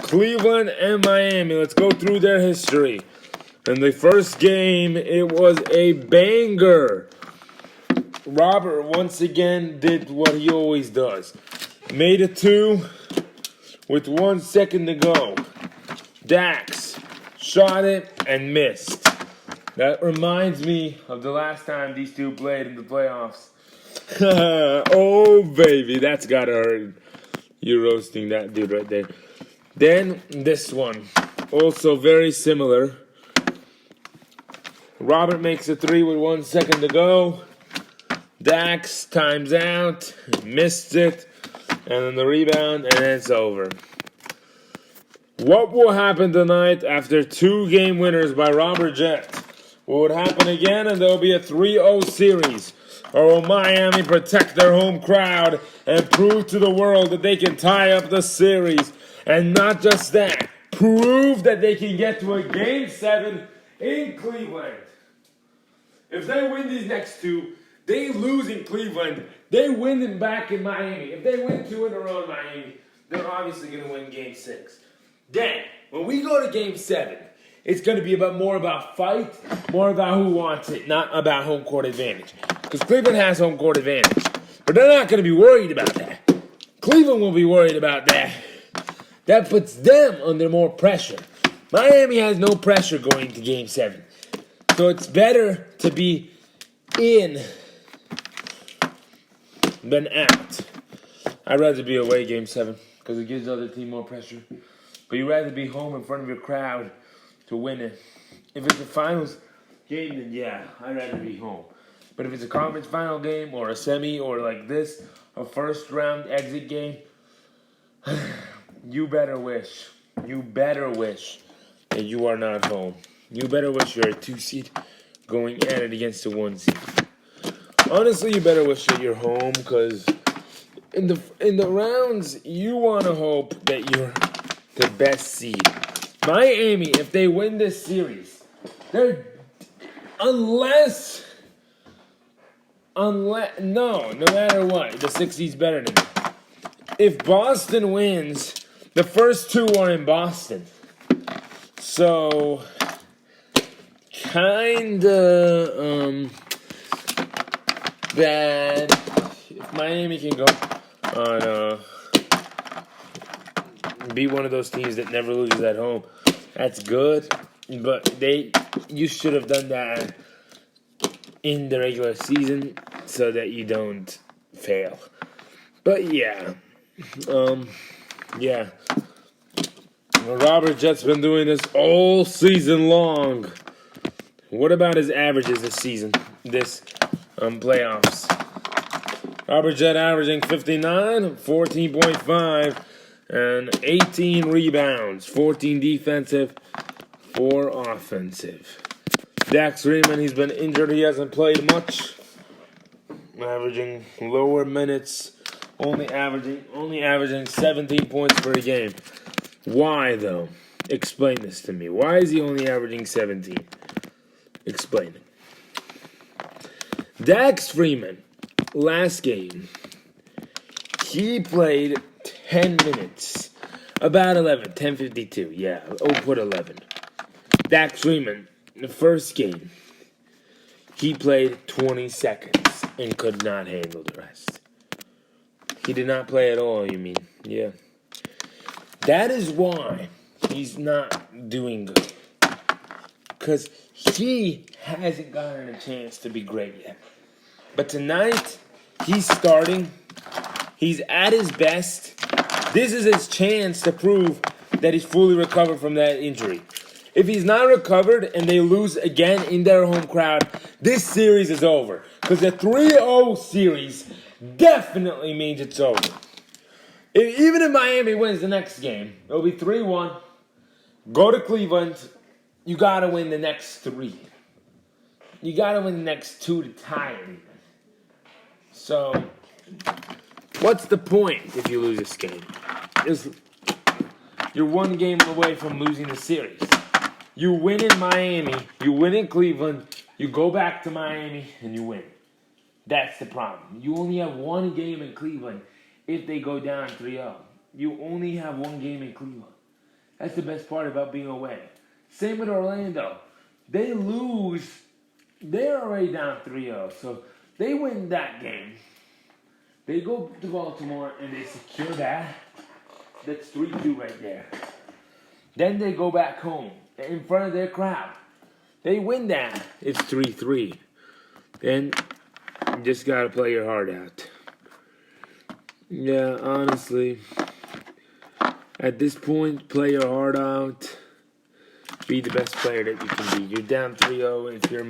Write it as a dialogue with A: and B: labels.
A: Cleveland and Miami. Let's go through their history. In the first game, it was a banger. Robert once again did what he always does. Made a 2 with 1 second to go. Dax shot it and missed. That reminds me of the last time these two played in the playoffs. Oh, baby, that's gotta hurt. You're roasting that dude right there. Then this one, also very similar. Robert makes a 3 with 1 second to go. Dax times out, missed it, and then the rebound, and it's over. What will happen tonight after 2 game winners by Robert Jett? What would happen again, and there'll be a 3-0 series? Or will Miami protect their home crowd and prove to the world that they can tie up the series? And not just that, prove that they can get to a Game 7 in Cleveland. If they win these next 2, they lose in Cleveland, they win them back in Miami. If they win 2 in a row in Miami, they're obviously going to win Game 6. Then, when we go to Game 7, it's going to be more about fight, more about who wants it, not about home court advantage. Because Cleveland has home court advantage. But they're not going to be worried about that. Cleveland will be worried about that. That puts them under more pressure. Miami has no pressure going to Game 7. So it's better to be in than out. I'd rather be away Game 7 because it gives the other team more pressure. But you'd rather be home in front of your crowd to win it. If it's a finals game, then yeah, I'd rather be home. But if it's a conference final game or a semi or like this, a first round exit game, you better wish that you are not home. You better wish you're a 2 seed going at it against a 1 seed. Honestly, you better wish that you're home because in the rounds, you want to hope that you're the best seed. Miami, if they win this series, no matter what, the 6 seed's better than them. If Boston wins, the first 2 are in Boston. So, kinda bad. If Miami can go on be one of those teams that never loses at home, that's good. But you should have done that in the regular season so that you don't fail. But yeah. Robert Jett's been doing this all season long. What about his averages this season? This playoffs. Robert Jett averaging 59, 14.5, and 18 rebounds, 14 defensive, 4 offensive. Dax Riemann, he's been injured. He hasn't played much. Averaging lower minutes, only averaging 17 points per game. Why, though? Explain this to me. Why is he only averaging 17? Explain it. Dax Freeman, last game, he played 10 minutes. About 11, 10:52. Yeah, put 11. Dax Freeman, the first game, he played 20 seconds and could not handle the rest. He did not play at all, you mean? Yeah. That is why he's not doing good. Because he hasn't gotten a chance to be great yet. But tonight, he's starting. He's at his best. This is his chance to prove that he's fully recovered from that injury. If he's not recovered and they lose again in their home crowd, this series is over. Because the 3-0 series definitely means it's over. Even if Miami wins the next game, it'll be 3-1. Go to Cleveland. You got to win the next 3. You got to win the next 2 to tie it even. So, what's the point if you lose this game? You're 1 game away from losing the series. You win in Miami, you win in Cleveland, you go back to Miami, and you win. That's the problem. You only have 1 game in Cleveland if they go down 3-0. You only have 1 game in Cleveland. That's the best part about being away. Same with Orlando. They lose. They're already down 3-0. So they win that game. They go to Baltimore and they secure that. That's 3-2 right there. Then they go back home in front of their crowd. They win that. It's 3-3. Then you just gotta play your heart out. Yeah, honestly, at this point, play your heart out. Be the best player that you can be. You're down 3-0 if you're